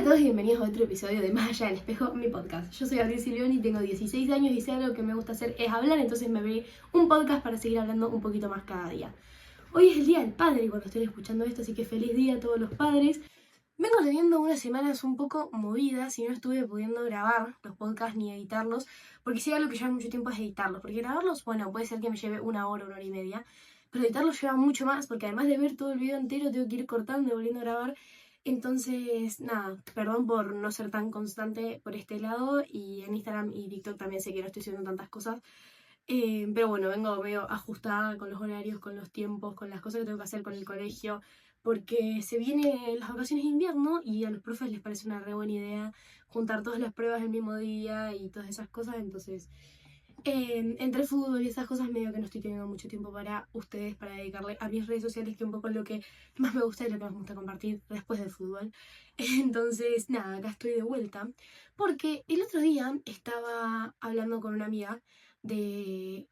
todos y bienvenidos a otro episodio de Más allá del espejo, mi podcast. Yo soy Gabriel Silvioni, tengo 16 años y si algo que me gusta hacer es hablar, entonces me abrí un podcast para seguir hablando un poquito más cada día. Hoy es el Día del Padre cuando estén escuchando esto, así que feliz día a todos los padres. Vengo teniendo unas semanas un poco movidas y no estuve pudiendo grabar los podcasts ni editarlos, porque si hay algo que lleva mucho tiempo es editarlos, porque grabarlos, bueno, puede ser que me lleve una hora y media, pero editarlos lleva mucho más, porque además de ver todo el video entero tengo que ir cortando y volviendo a grabar. Entonces, nada, perdón por no ser tan constante por este lado, y en Instagram y TikTok también sé que no estoy haciendo tantas cosas, pero bueno, vengo medio ajustada con los horarios, con los tiempos, con las cosas que tengo que hacer con el colegio, porque se vienen las vacaciones de invierno y a los profes les parece una re buena idea juntar todas las pruebas el mismo día y todas esas cosas. Entonces entre el fútbol y esas cosas medio que no estoy teniendo mucho tiempo para ustedes, para dedicarle a mis redes sociales, que un poco es lo que más me gusta y lo que más me gusta compartir después del fútbol. Entonces nada, acá estoy de vuelta, porque el otro día estaba hablando con una amiga de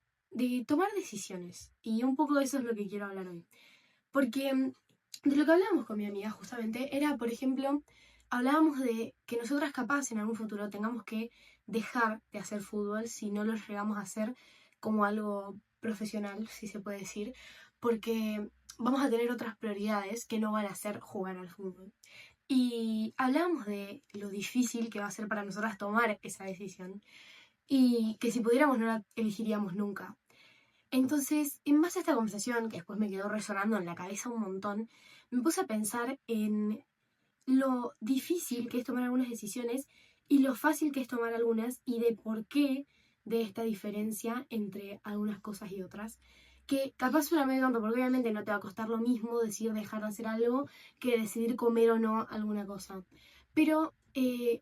tomar decisiones, y un poco de eso es lo que quiero hablar hoy. Porque de lo que hablábamos con mi amiga justamente era, por ejemplo, hablábamos de que nosotras capaz en algún futuro tengamos que dejar de hacer fútbol si no lo llegamos a hacer como algo profesional, si se puede decir, porque vamos a tener otras prioridades que no van a ser jugar al fútbol. Y hablábamos de lo difícil que va a ser para nosotras tomar esa decisión y que si pudiéramos no la elegiríamos nunca. Entonces, en base a esta conversación, que después me quedó resonando en la cabeza un montón, me puse a pensar en lo difícil que es tomar algunas decisiones y lo fácil que es tomar algunas, y de por qué de esta diferencia entre algunas cosas y otras. Que capaz suena medio tonto, porque obviamente no te va a costar lo mismo decidir dejar de hacer algo que decidir comer o no alguna cosa. Pero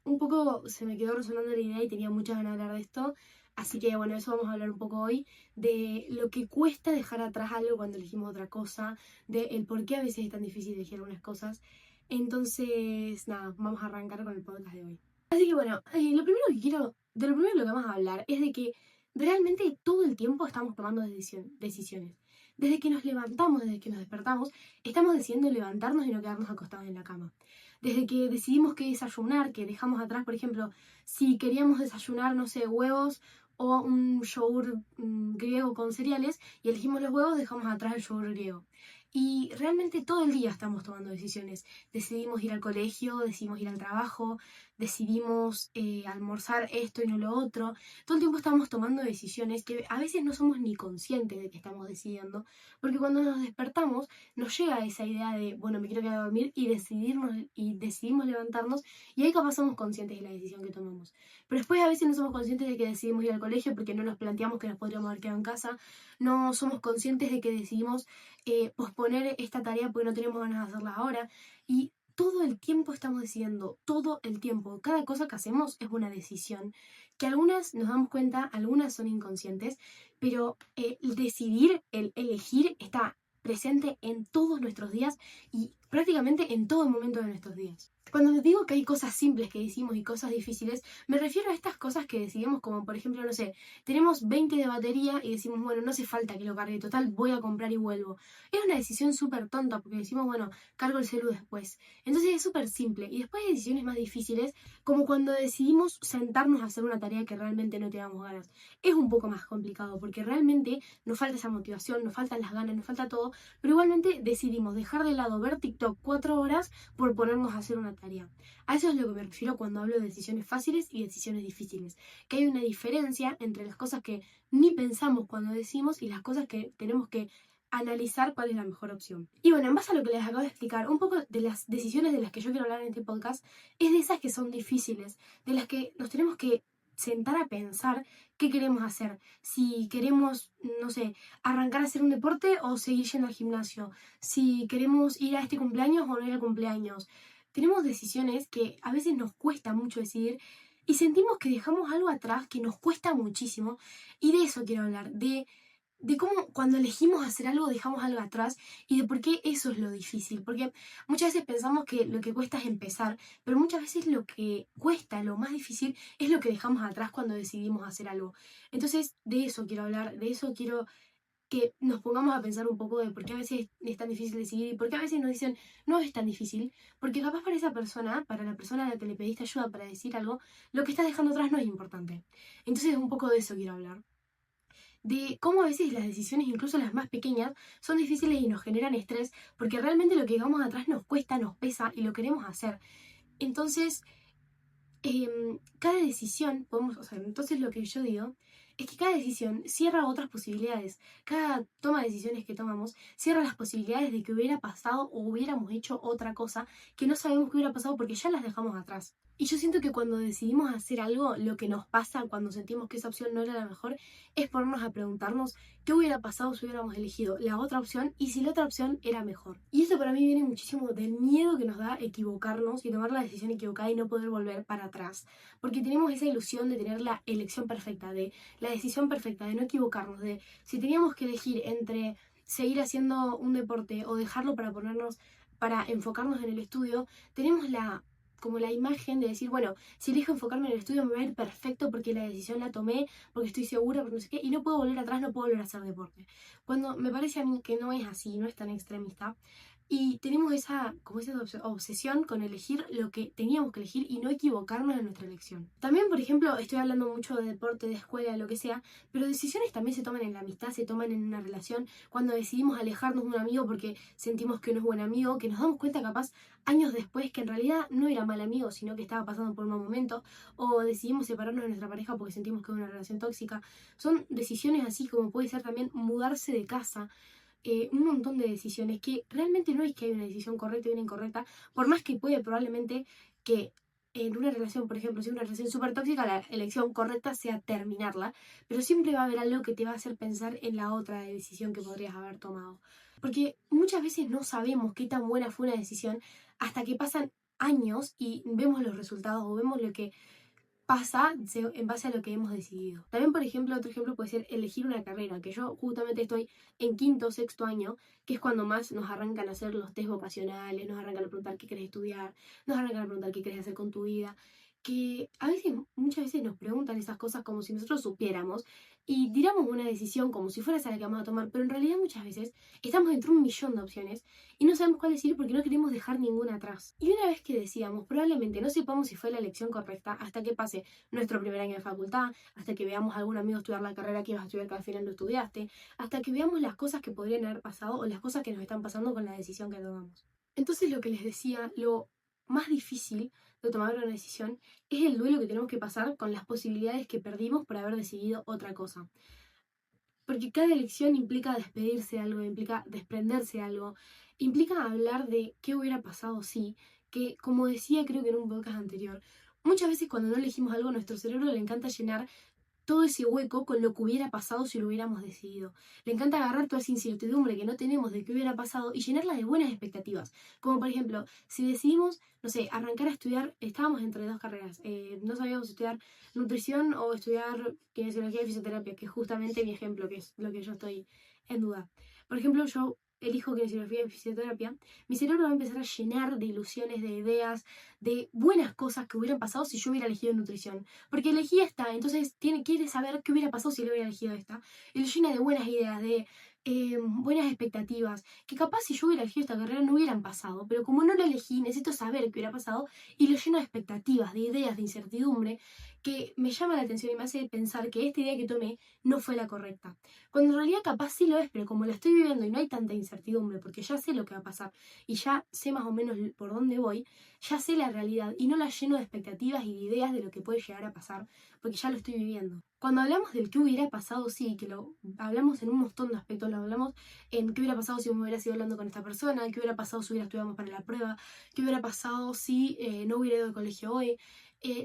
un poco se me quedó resonando la idea y tenía muchas ganas de hablar de esto. Así que bueno, eso vamos a hablar un poco hoy, de lo que cuesta dejar atrás algo cuando elegimos otra cosa, de el por qué a veces es tan difícil elegir algunas cosas. Entonces, nada, vamos a arrancar con el podcast de hoy. Así que bueno, de lo primero que vamos a hablar es de que realmente todo el tiempo estamos tomando decisiones. Desde que nos levantamos, desde que nos despertamos, estamos decidiendo levantarnos y no quedarnos acostados en la cama. Desde que decidimos qué desayunar, que dejamos atrás, por ejemplo, si queríamos desayunar, no sé, huevos o un yogur griego con cereales, y elegimos los huevos, dejamos atrás el yogur griego. Y realmente todo el día estamos tomando decisiones. Decidimos ir al colegio, decidimos ir al trabajo, decidimos almorzar esto y no lo otro. Todo el tiempo estamos tomando decisiones que a veces no somos ni conscientes de que estamos decidiendo, porque cuando nos despertamos nos llega esa idea de, bueno, me quiero quedar a dormir, y decidimos levantarnos, y ahí capaz somos conscientes de la decisión que tomamos. Pero después a veces no somos conscientes de que decidimos ir al colegio porque no nos planteamos que nos podríamos haber quedado en casa, no somos conscientes de que decidimos posponer esta tarea porque no tenemos ganas de hacerla ahora. Y todo el tiempo estamos decidiendo, todo el tiempo. Cada cosa que hacemos es una decisión, que algunas nos damos cuenta, algunas son inconscientes, pero el decidir, el elegir está presente en todos nuestros días y prácticamente en todo momento de nuestros días. Cuando digo que hay cosas simples que decimos y cosas difíciles, me refiero a estas cosas que decidimos, como por ejemplo, no sé, tenemos 20 de batería y decimos, bueno, no hace falta que lo cargue, total, voy a comprar y vuelvo. Es una decisión súper tonta porque decimos, bueno, cargo el celu después. Entonces es súper simple. Y después hay decisiones más difíciles, como cuando decidimos sentarnos a hacer una tarea que realmente no teníamos ganas. Es un poco más complicado porque realmente nos falta esa motivación, nos faltan las ganas, nos falta todo, pero igualmente decidimos dejar de lado ver TikTok 4 horas por ponernos a hacer una tarea. A eso es lo que me refiero cuando hablo de decisiones fáciles y decisiones difíciles, que hay una diferencia entre las cosas que ni pensamos cuando decimos y las cosas que tenemos que analizar cuál es la mejor opción. Y bueno, en base a lo que les acabo de explicar, un poco de las decisiones de las que yo quiero hablar en este podcast, es de esas que son difíciles, de las que nos tenemos que sentar a pensar qué queremos hacer. Si queremos, no sé, arrancar a hacer un deporte o seguir yendo al gimnasio. Si queremos ir a este cumpleaños o no ir al cumpleaños. Tenemos decisiones que a veces nos cuesta mucho decidir y sentimos que dejamos algo atrás que nos cuesta muchísimo. Y de eso quiero hablar, de cómo cuando elegimos hacer algo dejamos algo atrás y de por qué eso es lo difícil. Porque muchas veces pensamos que lo que cuesta es empezar, pero muchas veces lo que cuesta, lo más difícil, es lo que dejamos atrás cuando decidimos hacer algo. Entonces de eso quiero hablar, de eso quiero que nos pongamos a pensar un poco de por qué a veces es tan difícil decidir y por qué a veces nos dicen no es tan difícil, porque capaz para esa persona, para la persona a la que le pediste ayuda para decir algo, lo que estás dejando atrás no es importante. Entonces un poco de eso quiero hablar. De cómo a veces las decisiones, incluso las más pequeñas, son difíciles y nos generan estrés, porque realmente lo que dejamos atrás nos cuesta, nos pesa y lo queremos hacer. Entonces, cada decisión, podemos, o sea, entonces lo que yo digo es que cada decisión cierra otras posibilidades. Cada toma de decisiones que tomamos cierra las posibilidades de que hubiera pasado o hubiéramos hecho otra cosa que no sabemos que hubiera pasado porque ya las dejamos atrás. Y yo siento que cuando decidimos hacer algo, lo que nos pasa cuando sentimos que esa opción no era la mejor, es ponernos a preguntarnos qué hubiera pasado si hubiéramos elegido la otra opción y si la otra opción era mejor. Y esto para mí viene muchísimo del miedo que nos da equivocarnos y tomar la decisión equivocada y no poder volver para atrás. Porque tenemos esa ilusión de tener la elección perfecta, de la decisión perfecta, de no equivocarnos, de si teníamos que elegir entre seguir haciendo un deporte o dejarlo para enfocarnos en el estudio, tenemos como la imagen de decir, bueno, si elijo enfocarme en el estudio me va a ir perfecto porque la decisión la tomé, porque estoy segura, porque no sé qué, y no puedo volver atrás, no puedo volver a hacer deporte. Cuando me parece a mí que no es así, no es tan extremista, y tenemos esa obsesión con elegir lo que teníamos que elegir y no equivocarnos en nuestra elección. También, por ejemplo, estoy hablando mucho de deporte, de escuela, lo que sea, pero decisiones también se toman en la amistad, se toman en una relación, cuando decidimos alejarnos de un amigo porque sentimos que no es buen amigo, que nos damos cuenta capaz años después que en realidad no era mal amigo, sino que estaba pasando por un mal momento, o decidimos separarnos de nuestra pareja porque sentimos que es una relación tóxica. Son decisiones así como puede ser también mudarse de casa. Un montón de decisiones que realmente no es que hay una decisión correcta y una incorrecta, por más que puede probablemente que en una relación, por ejemplo, si es una relación súper tóxica, la elección correcta sea terminarla, pero siempre va a haber algo que te va a hacer pensar en la otra decisión que podrías haber tomado. Porque muchas veces no sabemos qué tan buena fue una decisión hasta que pasan años y vemos los resultados o vemos lo que pasa en base a lo que hemos decidido. También, por ejemplo, otro ejemplo puede ser elegir una carrera, que yo justamente estoy en quinto o sexto año, que es cuando más nos arrancan a hacer los test vocacionales, nos arrancan a preguntar qué querés estudiar, nos arrancan a preguntar qué querés hacer con tu vida, que a veces, muchas veces nos preguntan esas cosas como si nosotros supiéramos y tiramos una decisión como si fuera esa la que vamos a tomar, pero en realidad muchas veces estamos entre un millón de opciones y no sabemos cuál decidir porque no queremos dejar ninguna atrás. Y una vez que decidamos, probablemente no sepamos si fue la elección correcta hasta que pase nuestro primer año de facultad, hasta que veamos a algún amigo estudiar la carrera que ibas a estudiar que al final no estudiaste, hasta que veamos las cosas que podrían haber pasado o las cosas que nos están pasando con la decisión que tomamos. Entonces lo que les decía, lo más difícil de tomar una decisión es el duelo que tenemos que pasar con las posibilidades que perdimos por haber decidido otra cosa. Porque cada elección implica despedirse de algo, implica desprenderse de algo, implica hablar de qué hubiera pasado si, que como decía creo que en un podcast anterior, muchas veces cuando no elegimos algo, a nuestro cerebro le encanta llenar todo ese hueco con lo que hubiera pasado si lo hubiéramos decidido. Le encanta agarrar toda esa incertidumbre que no tenemos de qué hubiera pasado y llenarla de buenas expectativas. Como por ejemplo, si decidimos, no sé, arrancar a estudiar, estábamos entre dos carreras, no sabíamos estudiar nutrición o estudiar kinesiología y fisioterapia, que es justamente mi ejemplo, que es lo que yo estoy en duda. Por ejemplo, yo elijo kinesiología y fisioterapia, mi cerebro va a empezar a llenar de ilusiones, de ideas, de buenas cosas que hubieran pasado si yo hubiera elegido nutrición. Porque elegí esta, entonces quiere saber qué hubiera pasado si yo hubiera elegido esta. Y lo llena de buenas ideas, de buenas expectativas, que capaz si yo hubiera elegido esta carrera no hubieran pasado, pero como no la elegí, necesito saber qué hubiera pasado y lo lleno de expectativas, de ideas, de incertidumbre, que me llama la atención y me hace pensar que esta idea que tomé no fue la correcta. Cuando en realidad capaz sí lo es, pero como la estoy viviendo y no hay tanta incertidumbre, porque ya sé lo que va a pasar y ya sé más o menos por dónde voy, ya sé la realidad y no la lleno de expectativas y de ideas de lo que puede llegar a pasar, porque ya lo estoy viviendo. Cuando hablamos del qué hubiera pasado, sí, que lo hablamos en un montón de aspectos, lo hablamos en qué hubiera pasado si me hubiera ido hablando con esta persona, qué hubiera pasado si hubiera estudiado para la prueba, qué hubiera pasado si no hubiera ido al colegio hoy.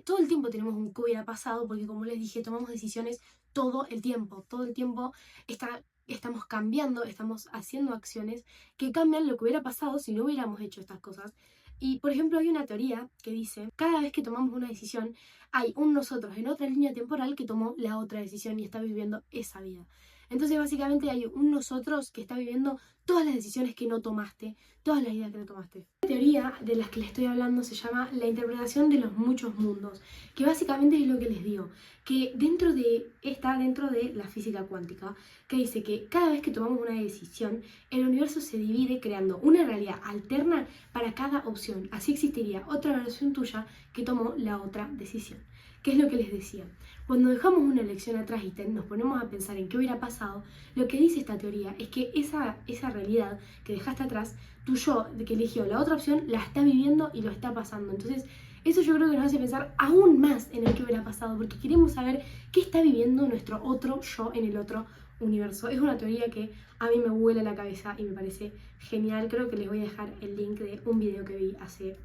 Todo el tiempo tenemos un qué hubiera pasado, porque como les dije, tomamos decisiones todo el tiempo estamos cambiando, estamos haciendo acciones que cambian lo que hubiera pasado si no hubiéramos hecho estas cosas. Y, por ejemplo, hay una teoría que dice, cada vez que tomamos una decisión, hay un nosotros en otra línea temporal que tomó la otra decisión y está viviendo esa vida. Entonces, básicamente, hay un nosotros que está viviendo todas las decisiones que no tomaste, todas las ideas que no tomaste. La teoría de las que les estoy hablando se llama la interpretación de los muchos mundos, que básicamente es lo que les digo, que está dentro de la física cuántica, que dice que cada vez que tomamos una decisión, el universo se divide creando una realidad alterna para cada opción. Así existiría otra versión tuya que tomó la otra decisión. ¿Qué es lo que les decía? Cuando dejamos una elección atrás y nos ponemos a pensar en qué hubiera pasado, lo que dice esta teoría es que esa realidad que dejaste atrás, tu yo que eligió la otra opción, la está viviendo y lo está pasando. Entonces, eso yo creo que nos hace pensar aún más en el que hubiera pasado, porque queremos saber qué está viviendo nuestro otro yo en el otro universo. Es una teoría que a mí me vuela la cabeza y me parece genial. Creo que les voy a dejar el link de un video que vi hace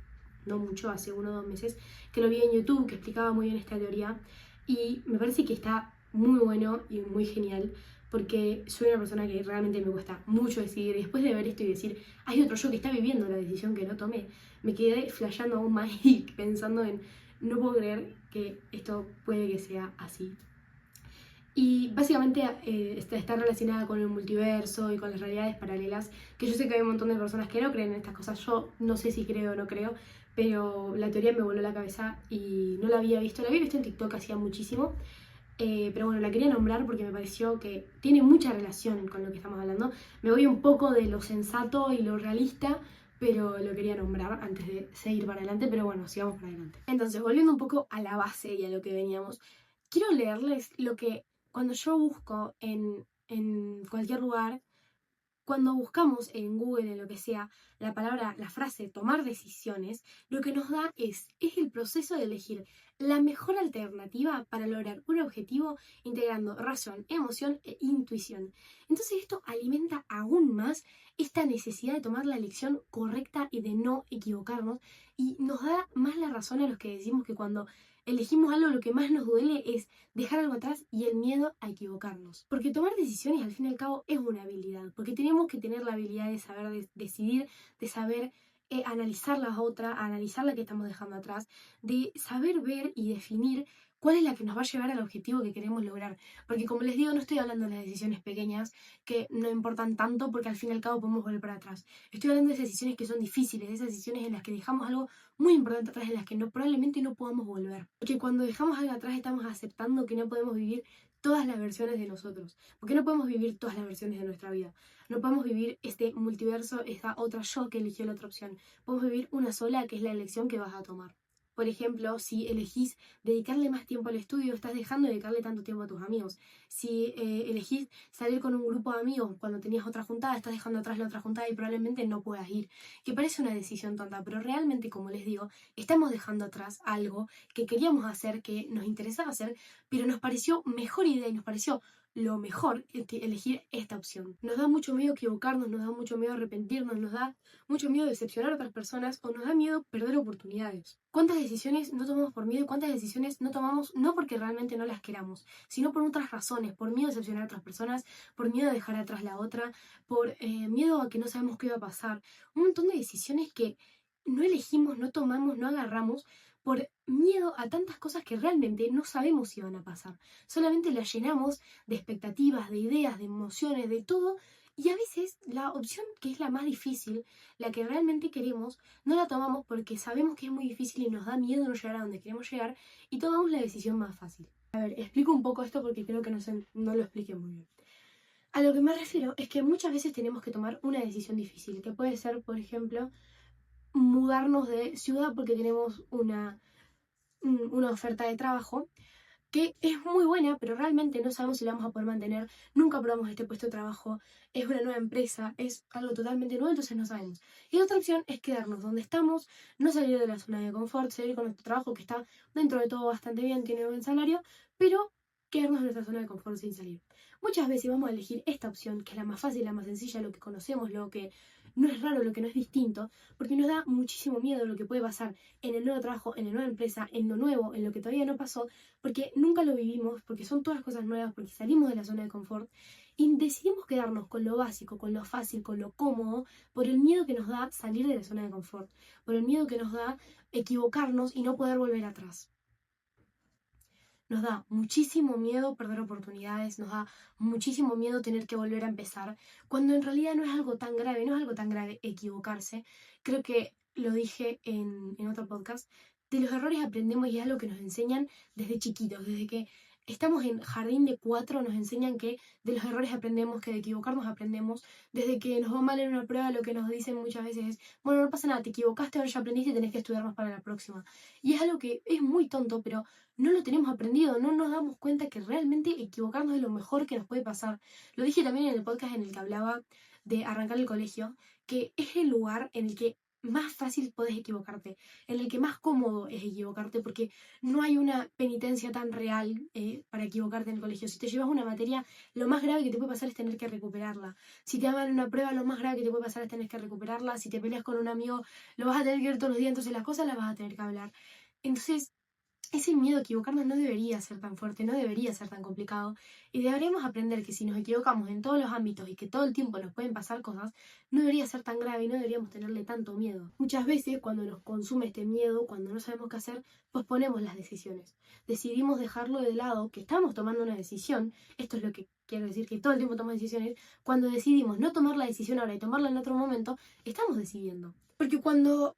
no mucho, hace 1 o 2 meses, que lo vi en YouTube, que explicaba muy bien esta teoría, y me parece que está muy bueno y muy genial, porque soy una persona que realmente me cuesta mucho decidir, y después de ver esto y decir, hay otro yo que está viviendo la decisión que no tomé, me quedé flasheando aún más y pensando en, no puedo creer que esto puede que sea así. Y básicamente está relacionada con el multiverso y con las realidades paralelas, que yo sé que hay un montón de personas que no creen en estas cosas. Yo no sé si creo o no creo, pero la teoría me voló la cabeza y no la había visto. La había visto en TikTok hacía muchísimo, pero bueno, la quería nombrar porque me pareció que tiene mucha relación con lo que estamos hablando. Me voy un poco de lo sensato y lo realista, pero lo quería nombrar antes de seguir para adelante, pero bueno, sigamos para adelante. Entonces, volviendo un poco a la base y a lo que veníamos, quiero leerles lo que cuando yo busco en cualquier lugar, cuando buscamos en Google, en lo que sea, la frase tomar decisiones, lo que nos da es el proceso de elegir la mejor alternativa para lograr un objetivo integrando razón, emoción e intuición. Entonces esto alimenta aún más esta necesidad de tomar la elección correcta y de no equivocarnos, y nos da más la razón a los que decimos que cuando elegimos algo, lo que más nos duele es dejar algo atrás y el miedo a equivocarnos. Porque tomar decisiones al fin y al cabo es una habilidad, porque tenemos que tener la habilidad de saber decidir, de saber analizar la otra, analizar la que estamos dejando atrás, de saber ver y definir cuál es la que nos va a llevar al objetivo que queremos lograr. Porque como les digo, no estoy hablando de las decisiones pequeñas que no importan tanto porque al fin y al cabo podemos volver para atrás. Estoy hablando de esas decisiones que son difíciles, de esas decisiones en las que dejamos algo muy importante atrás, en las que probablemente no podamos volver. Porque cuando dejamos algo atrás estamos aceptando que no podemos vivir todas las versiones de nosotros. Porque no podemos vivir todas las versiones de nuestra vida. No podemos vivir este multiverso, esta otra yo que eligió la otra opción. Podemos vivir una sola, que es la elección que vas a tomar. Por ejemplo, si elegís dedicarle más tiempo al estudio, estás dejando de dedicarle tanto tiempo a tus amigos. Si elegís salir con un grupo de amigos cuando tenías otra juntada, estás dejando atrás la otra juntada y probablemente no puedas ir. Que parece una decisión tonta, pero realmente, como les digo, estamos dejando atrás algo que queríamos hacer, que nos interesaba hacer, pero nos pareció mejor idea y nos pareció lo mejor elegir esta opción. Nos da mucho miedo equivocarnos, nos da mucho miedo arrepentirnos, nos da mucho miedo decepcionar a otras personas o nos da miedo perder oportunidades. ¿Cuántas decisiones no tomamos por miedo y cuántas decisiones no tomamos no porque realmente no las queramos, sino por otras razones, por miedo a decepcionar a otras personas, por miedo a dejar atrás la otra, por miedo a que no sabemos qué va a pasar? Un montón de decisiones que no elegimos, no tomamos, no agarramos por miedo a tantas cosas que realmente no sabemos si van a pasar. Solamente las llenamos de expectativas, de ideas, de emociones, de todo, y a veces la opción que es la más difícil, la que realmente queremos, no la tomamos porque sabemos que es muy difícil y nos da miedo no llegar a donde queremos llegar y tomamos la decisión más fácil. A ver, explico un poco esto porque creo que no lo expliqué muy bien. A lo que me refiero es que muchas veces tenemos que tomar una decisión difícil, que puede ser, por ejemplo, mudarnos de ciudad porque tenemos una oferta de trabajo que es muy buena, pero realmente no sabemos si la vamos a poder mantener, nunca probamos este puesto de trabajo, es una nueva empresa, es algo totalmente nuevo, entonces no sabemos. Y la otra opción es quedarnos donde estamos, no salir de la zona de confort, seguir con nuestro trabajo que está dentro de todo bastante bien, tiene buen salario, pero quedarnos en nuestra zona de confort sin salir. Muchas veces vamos a elegir esta opción, que es la más fácil, la más sencilla, lo que conocemos, lo que no es raro, lo que no es distinto, porque nos da muchísimo miedo lo que puede pasar en el nuevo trabajo, en la nueva empresa, en lo nuevo, en lo que todavía no pasó, porque nunca lo vivimos, porque son todas cosas nuevas, porque salimos de la zona de confort y decidimos quedarnos con lo básico, con lo fácil, con lo cómodo, por el miedo que nos da salir de la zona de confort, por el miedo que nos da equivocarnos y no poder volver atrás. nos da muchísimo miedo perder oportunidades, nos da muchísimo miedo tener que volver a empezar, cuando en realidad no es algo tan grave, no es algo tan grave equivocarse. Creo que lo dije en otro podcast, de los errores aprendemos y es algo que nos enseñan desde chiquitos, desde que estamos en jardín de 4 nos enseñan que de los errores aprendemos, que de equivocarnos aprendemos, desde que nos va mal en una prueba lo que nos dicen muchas veces es, bueno, no pasa nada, te equivocaste, ahora ya aprendiste y tenés que estudiar más para la próxima. Y es algo que es muy tonto, pero no lo tenemos aprendido, no nos damos cuenta que realmente equivocarnos es lo mejor que nos puede pasar. Lo dije también en el podcast en el que hablaba de arrancar el colegio, que es el lugar en el que más fácil podés equivocarte, en el que más cómodo es equivocarte, porque no hay una penitencia tan real para equivocarte en el colegio. Si te llevas una materia, lo más grave que te puede pasar es tener que recuperarla. Si te hagan una prueba, lo más grave que te puede pasar es tener que recuperarla. Si te peleas con un amigo, lo vas a tener que ver todos los días, entonces las cosas las vas a tener que hablar. Entonces, ese miedo a equivocarnos no debería ser tan fuerte, no debería ser tan complicado. Y deberíamos aprender que si nos equivocamos en todos los ámbitos y que todo el tiempo nos pueden pasar cosas, no debería ser tan grave y no deberíamos tenerle tanto miedo. Muchas veces, cuando nos consume este miedo, cuando no sabemos qué hacer, posponemos las decisiones. Decidimos dejarlo de lado, que estamos tomando una decisión. Esto es lo que quiero decir, que todo el tiempo tomamos decisiones. Cuando decidimos no tomar la decisión ahora y tomarla en otro momento, estamos decidiendo. Porque cuando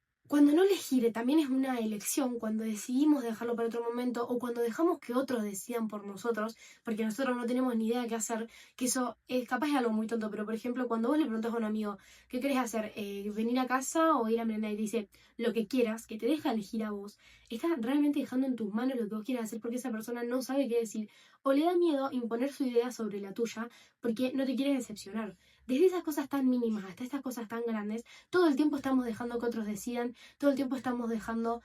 no elegir también es una elección, cuando decidimos dejarlo para otro momento o cuando dejamos que otros decidan por nosotros, porque nosotros no tenemos ni idea qué hacer, que eso es capaz de algo muy tonto, pero por ejemplo, cuando vos le preguntas a un amigo, ¿qué querés hacer? ¿Venir a casa o ir a merendar? Y te dice, lo que quieras, que te deja elegir a vos, estás realmente dejando en tus manos lo que vos quieras hacer porque esa persona no sabe qué decir o le da miedo imponer su idea sobre la tuya porque no te quiere decepcionar. Desde esas cosas tan mínimas hasta estas cosas tan grandes, todo el tiempo estamos dejando que otros decidan, todo el tiempo estamos dejando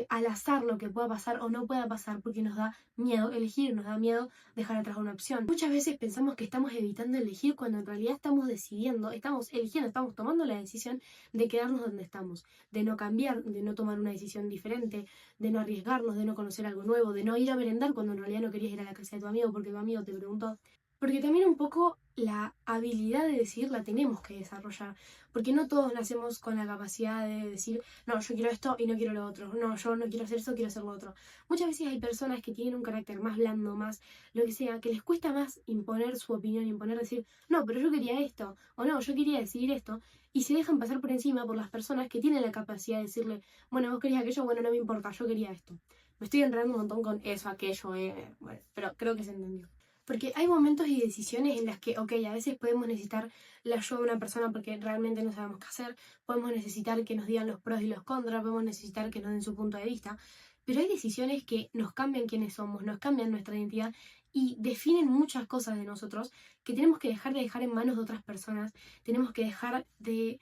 al azar lo que pueda pasar o no pueda pasar porque nos da miedo elegir, nos da miedo dejar atrás una opción. Muchas veces pensamos que estamos evitando elegir cuando en realidad estamos decidiendo, estamos eligiendo, estamos tomando la decisión de quedarnos donde estamos, de no cambiar, de no tomar una decisión diferente, de no arriesgarnos, de no conocer algo nuevo, de no ir a merendar cuando en realidad no querías ir a la casa de tu amigo porque tu amigo te preguntó. Porque también un poco la habilidad de decidir la tenemos que desarrollar, porque no todos nacemos con la capacidad de decir, no, yo quiero esto y no quiero lo otro, no, yo no quiero hacer eso, quiero hacer lo otro. Muchas veces hay personas que tienen un carácter más blando, más lo que sea, que les cuesta más imponer su opinión, imponer decir, no, pero yo quería esto, o no, yo quería decidir esto, y se dejan pasar por encima por las personas que tienen la capacidad de decirle, bueno, vos querías aquello, bueno, no me importa, yo quería esto. Me estoy enredando un montón con eso, aquello, bueno, pero creo que se entendió. Porque hay momentos y decisiones en las que, ok, a veces podemos necesitar la ayuda de una persona porque realmente no sabemos qué hacer, podemos necesitar que nos digan los pros y los contras, podemos necesitar que nos den su punto de vista, pero hay decisiones que nos cambian quiénes somos, nos cambian nuestra identidad y definen muchas cosas de nosotros que tenemos que dejar en manos de otras personas, tenemos que dejar de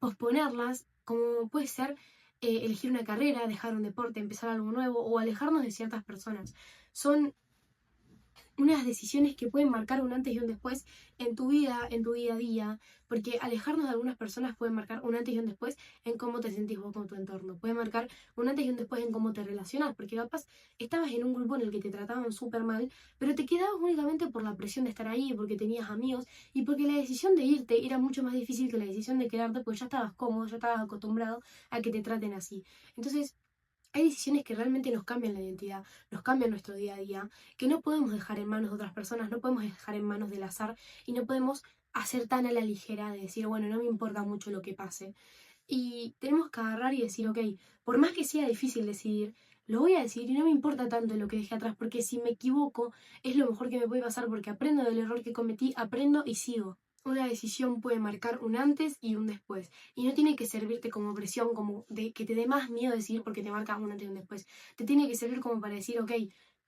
posponerlas, como puede ser elegir una carrera, dejar un deporte, empezar algo nuevo o alejarnos de ciertas personas. Son unas decisiones que pueden marcar un antes y un después en tu vida, en tu día a día, porque alejarnos de algunas personas puede marcar un antes y un después en cómo te sentís vos con tu entorno, puede marcar un antes y un después en cómo te relacionás, porque capaz estabas en un grupo en el que te trataban súper mal, pero te quedabas únicamente por la presión de estar ahí, porque tenías amigos y porque la decisión de irte era mucho más difícil que la decisión de quedarte, porque ya estabas cómodo, ya estabas acostumbrado a que te traten así. Entonces, hay decisiones que realmente nos cambian la identidad, nos cambian nuestro día a día, que no podemos dejar en manos de otras personas, no podemos dejar en manos del azar y no podemos hacer tan a la ligera de decir, bueno, no me importa mucho lo que pase. Y tenemos que agarrar y decir, ok, por más que sea difícil decidir, lo voy a decidir y no me importa tanto lo que dejé atrás, porque si me equivoco es lo mejor que me puede pasar porque aprendo del error que cometí, aprendo y sigo. Una decisión puede marcar un antes y un después. Y no tiene que servirte como presión, como de que te dé más miedo decidir porque te marca un antes y un después. Te tiene que servir como para decir, ok,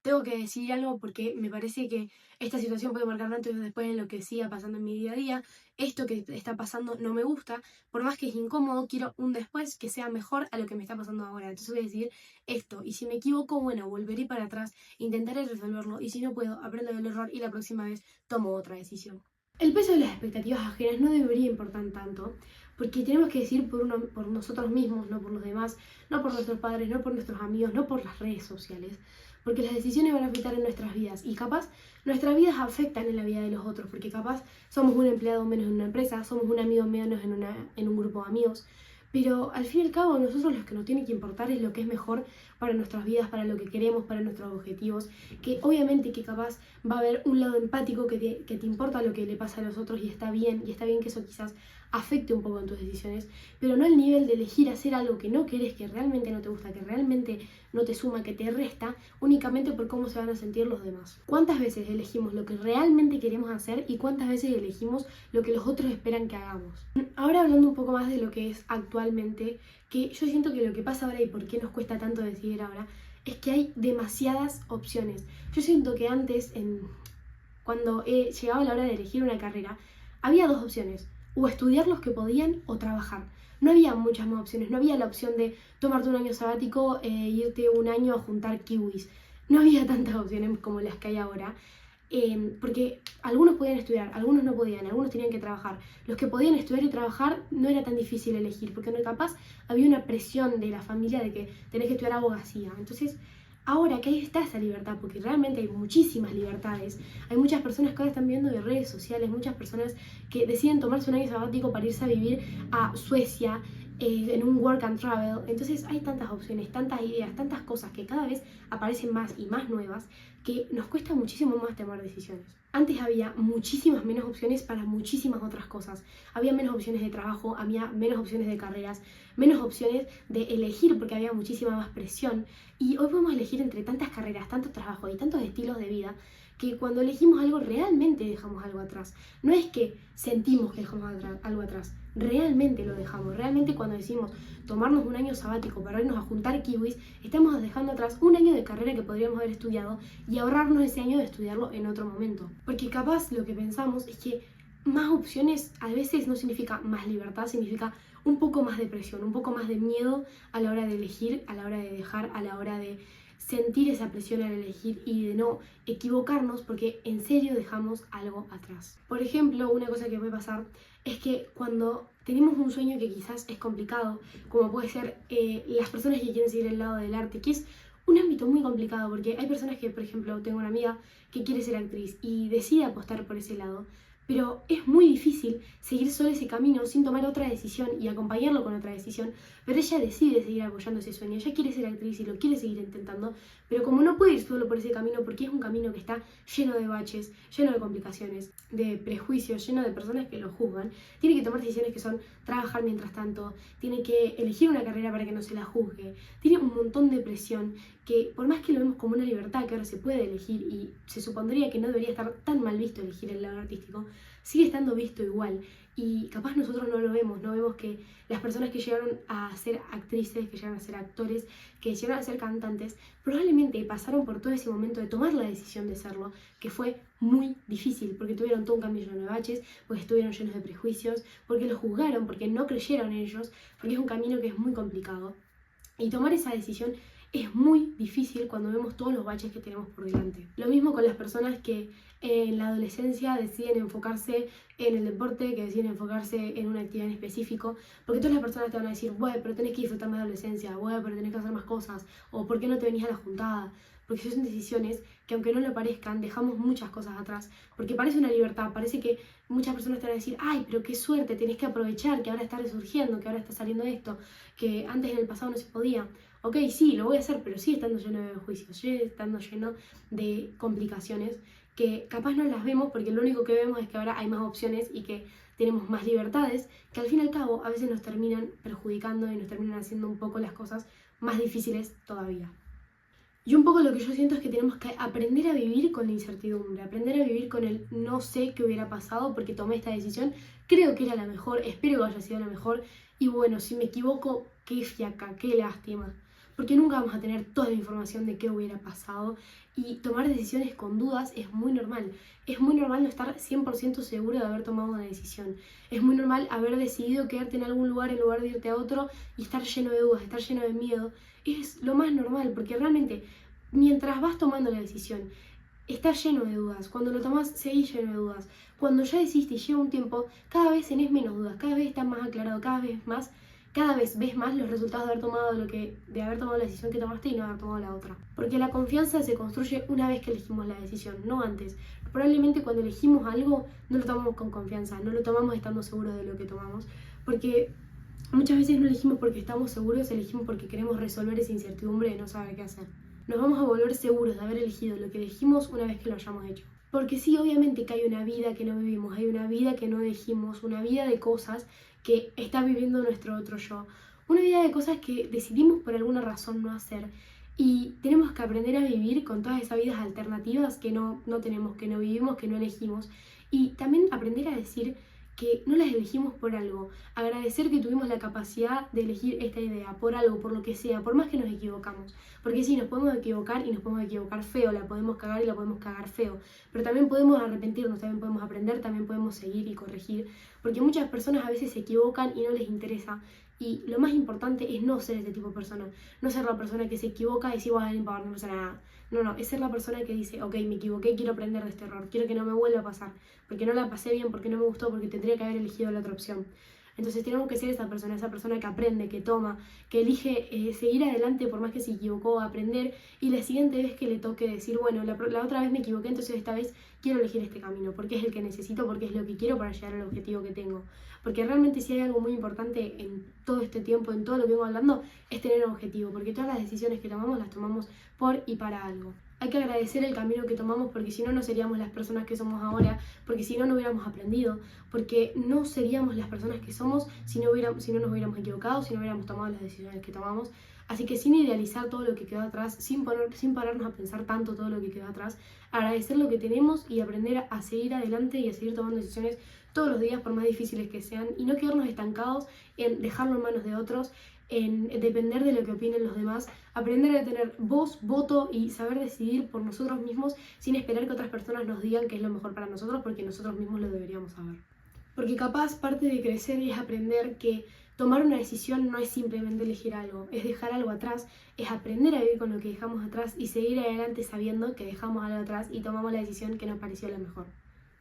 tengo que decidir algo porque me parece que esta situación puede marcar un antes y un después en lo que siga pasando en mi día a día. Esto que está pasando no me gusta. Por más que es incómodo, quiero un después que sea mejor a lo que me está pasando ahora. Entonces voy a decidir esto. Y si me equivoco, bueno, volveré para atrás, intentaré resolverlo. Y si no puedo, aprendo del error y la próxima vez tomo otra decisión. El peso de las expectativas ajenas no debería importar tanto, porque tenemos que decir por nosotros mismos, no por los demás, no por nuestros padres, no por nuestros amigos, no por las redes sociales, porque las decisiones van a afectar en nuestras vidas y capaz nuestras vidas afectan en la vida de los otros, porque capaz somos un empleado menos en una empresa, somos un amigo menos en un grupo de amigos, Pero al fin y al cabo, a nosotros lo que nos tiene que importar es lo que es mejor para nuestras vidas, para lo que queremos, para nuestros objetivos. Que obviamente que capaz va a haber un lado empático que te importa lo que le pasa a los otros y está bien que eso quizás afecte un poco en tus decisiones, pero no el nivel de elegir hacer algo que no querés, que realmente no te gusta, que realmente no te suma, que te resta, únicamente por cómo se van a sentir los demás. ¿Cuántas veces elegimos lo que realmente queremos hacer y cuántas veces elegimos lo que los otros esperan que hagamos? Ahora hablando un poco más de lo que es actualmente, que yo siento que lo que pasa ahora y por qué nos cuesta tanto decidir ahora, es que hay demasiadas opciones. Yo siento que antes, cuando llegaba la hora de elegir una carrera, había dos opciones: o estudiar los que podían o trabajar. No había muchas más opciones, no había la opción de tomarte un año sabático e irte un año a juntar kiwis. No había tantas opciones como las que hay ahora, porque algunos podían estudiar, algunos no podían, algunos tenían que trabajar. Los que podían estudiar y trabajar no era tan difícil elegir, porque no, capaz había una presión de la familia de que tenés que estudiar abogacía. Entonces, ahora que ahí está esa libertad, porque realmente hay muchísimas libertades, hay muchas personas que ahora están viendo de redes sociales, muchas personas que deciden tomarse un año sabático para irse a vivir a Suecia, en un work and travel. Entonces hay tantas opciones, tantas ideas, tantas cosas que cada vez aparecen más y más nuevas, que nos cuesta muchísimo más tomar decisiones. Antes había muchísimas menos opciones para muchísimas otras cosas. Había menos opciones de trabajo, había menos opciones de carreras, menos opciones de elegir porque había muchísima más presión. Y hoy podemos elegir entre tantas carreras, tantos trabajos y tantos estilos de vida, que cuando elegimos algo realmente dejamos algo atrás. No es que sentimos que dejamos algo atrás, realmente lo dejamos. Realmente cuando decimos tomarnos un año sabático para irnos a juntar kiwis, estamos dejando atrás un año de carrera que podríamos haber estudiado y ahorrarnos ese año de estudiarlo en otro momento. Porque capaz lo que pensamos es que más opciones a veces no significa más libertad, significa un poco más de presión, un poco más de miedo a la hora de elegir, a la hora de dejar, a la hora de sentir esa presión al elegir y de no equivocarnos porque en serio dejamos algo atrás. Por ejemplo, una cosa que puede pasar es que cuando tenemos un sueño que quizás es complicado, como puede ser las personas que quieren seguir el lado del arte, que es un ámbito muy complicado porque hay personas que, por ejemplo, tengo una amiga que quiere ser actriz y decide apostar por ese lado, pero es muy difícil seguir solo ese camino sin tomar otra decisión y acompañarlo con otra decisión, pero ella decide seguir apoyando ese sueño. Ella quiere ser actriz y lo quiere seguir intentando, pero como no puede ir solo por ese camino porque es un camino que está lleno de baches, lleno de complicaciones, de prejuicios, lleno de personas que lo juzgan, tiene que tomar decisiones que son trabajar mientras tanto, tiene que elegir una carrera para que no se la juzgue, tiene un montón de presión que por más que lo vemos como una libertad que ahora se puede elegir y se supondría que no debería estar tan mal visto elegir el lado artístico, sigue estando visto igual. Y capaz nosotros no lo vemos, no vemos que las personas que llegaron a ser actrices, que llegaron a ser actores, que llegaron a ser cantantes, probablemente pasaron por todo ese momento de tomar la decisión de serlo, que fue muy difícil, porque tuvieron todo un cambio lleno de baches, porque estuvieron llenos de prejuicios, porque los juzgaron, porque no creyeron en ellos, porque es un camino que es muy complicado. Y tomar esa decisión es muy difícil cuando vemos todos los baches que tenemos por delante. Lo mismo con las personas que en la adolescencia deciden enfocarse en el deporte, que deciden enfocarse en una actividad en específico, porque todas las personas te van a decir, bueno, pero tenés que disfrutar más de la adolescencia, bueno, pero tenés que hacer más cosas, o ¿por qué no te venís a la juntada? Porque son decisiones que, aunque no lo parezcan, dejamos muchas cosas atrás, porque parece una libertad, parece que muchas personas te van a decir, ay, pero qué suerte, tenés que aprovechar que ahora está resurgiendo, que ahora está saliendo esto, que antes en el pasado no se podía. Ok, sí, lo voy a hacer, pero sigue estando lleno de juicios, sigue estando lleno de complicaciones que capaz no las vemos porque lo único que vemos es que ahora hay más opciones y que tenemos más libertades, que al fin y al cabo a veces nos terminan perjudicando y nos terminan haciendo un poco las cosas más difíciles todavía. Y un poco lo que yo siento es que tenemos que aprender a vivir con la incertidumbre, aprender a vivir con el no sé qué hubiera pasado porque tomé esta decisión, creo que era la mejor, espero que haya sido la mejor, y bueno, si me equivoco, qué fiaca, qué lástima, porque nunca vamos a tener toda la información de qué hubiera pasado, y tomar decisiones con dudas es muy normal. Es muy normal no estar 100% seguro de haber tomado una decisión. Es muy normal haber decidido quedarte en algún lugar en lugar de irte a otro y estar lleno de dudas, estar lleno de miedo. Es lo más normal, porque realmente mientras vas tomando la decisión, estás lleno de dudas. Cuando lo tomás, seguís lleno de dudas. Cuando ya decidiste y lleva un tiempo, cada vez tenés menos dudas, cada vez estás más aclarado, cada vez ves más los resultados de haber tomado la decisión que tomaste y no haber tomado la otra. Porque la confianza se construye una vez que elegimos la decisión, no antes. Probablemente cuando elegimos algo no lo tomamos con confianza, no lo tomamos estando seguros de lo que tomamos, porque Muchas veces no elegimos porque estamos seguros, elegimos porque queremos resolver esa incertidumbre de no saber qué hacer. Nos vamos a volver seguros de haber elegido lo que elegimos una vez que lo hayamos hecho. Porque sí, obviamente que hay una vida que no vivimos, hay una vida que no elegimos, una vida de cosas que está viviendo nuestro otro yo. Una vida de cosas que decidimos por alguna razón no hacer. Y tenemos que aprender a vivir con todas esas vidas alternativas que no tenemos, que no vivimos, que no elegimos. Y también aprender a decir que no las elegimos por algo. Agradecer que tuvimos la capacidad de elegir esta idea, por algo, por lo que sea, por más que nos equivocamos. Porque sí, nos podemos equivocar y nos podemos equivocar feo, la podemos cagar y la podemos cagar feo. Pero también podemos arrepentirnos, también podemos aprender, también podemos seguir y corregir. Porque muchas personas a veces se equivocan y no les interesa. Y lo más importante es no ser ese tipo de persona. No ser la persona que se equivoca y decir, bueno, no pasa nada. No, es ser la persona que dice, ok, me equivoqué, quiero aprender de este error, quiero que no me vuelva a pasar, porque no la pasé bien, porque no me gustó, porque tendría que haber elegido la otra opción. Entonces tenemos que ser esa persona que aprende, que toma, que elige seguir adelante por más que se equivocó, aprender, y la siguiente vez que le toque decir, bueno, la otra vez me equivoqué, entonces esta vez quiero elegir este camino, porque es el que necesito, porque es lo que quiero para llegar al objetivo que tengo. Porque realmente si hay algo muy importante en todo este tiempo, en todo lo que vengo hablando, es tener un objetivo, porque todas las decisiones que tomamos las tomamos por y para algo. Hay que agradecer el camino que tomamos porque si no, no seríamos las personas que somos ahora, porque si no, no hubiéramos aprendido, porque no seríamos las personas que somos si no nos hubiéramos equivocado, si no hubiéramos tomado las decisiones que tomamos. Así que sin idealizar todo lo que quedó atrás, sin pararnos a pensar tanto todo lo que quedó atrás, agradecer lo que tenemos y aprender a seguir adelante y a seguir tomando decisiones todos los días por más difíciles que sean y no quedarnos estancados en dejarlo en manos de otros, en depender de lo que opinen los demás, aprender a tener voz, voto y saber decidir por nosotros mismos sin esperar que otras personas nos digan qué es lo mejor para nosotros porque nosotros mismos lo deberíamos saber. Porque capaz parte de crecer es aprender que tomar una decisión no es simplemente elegir algo, es dejar algo atrás, es aprender a vivir con lo que dejamos atrás y seguir adelante sabiendo que dejamos algo atrás y tomamos la decisión que nos pareció la mejor.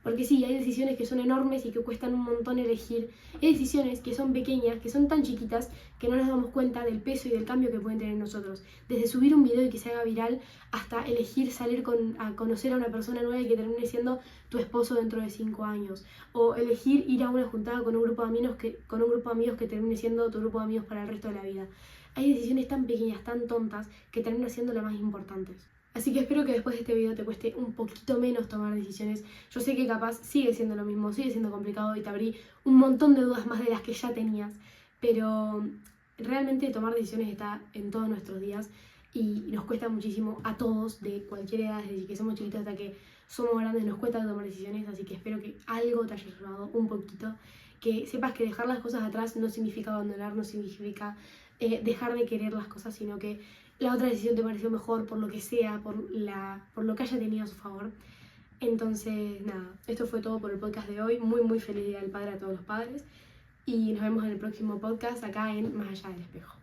Porque sí, hay decisiones que son enormes y que cuestan un montón elegir. Hay decisiones que son pequeñas, que son tan chiquitas que no nos damos cuenta del peso y del cambio que pueden tener en nosotros. Desde subir un video y que se haga viral hasta elegir salir a conocer a una persona nueva y que termine siendo tu esposo dentro de 5 años. O elegir ir a una juntada con un grupo de amigos que termine siendo tu grupo de amigos para el resto de la vida. Hay decisiones tan pequeñas, tan tontas, que terminan siendo las más importantes. Así que espero que después de este video te cueste un poquito menos tomar decisiones. Yo sé que capaz sigue siendo lo mismo, sigue siendo complicado y te abrí un montón de dudas más de las que ya tenías. Pero realmente tomar decisiones está en todos nuestros días y nos cuesta muchísimo a todos de cualquier edad, desde que somos chiquitos hasta que somos grandes, nos cuesta tomar decisiones. Así que espero que algo te haya ayudado un poquito. Que sepas que dejar las cosas atrás no significa abandonar, no significa dejar de querer las cosas, sino que la otra decisión te pareció mejor por lo que sea, por lo que haya tenido a su favor. Entonces, nada, esto fue todo por el podcast de hoy. Muy feliz Día del Padre a todos los padres. Y nos vemos en el próximo podcast acá en Más Allá del Espejo.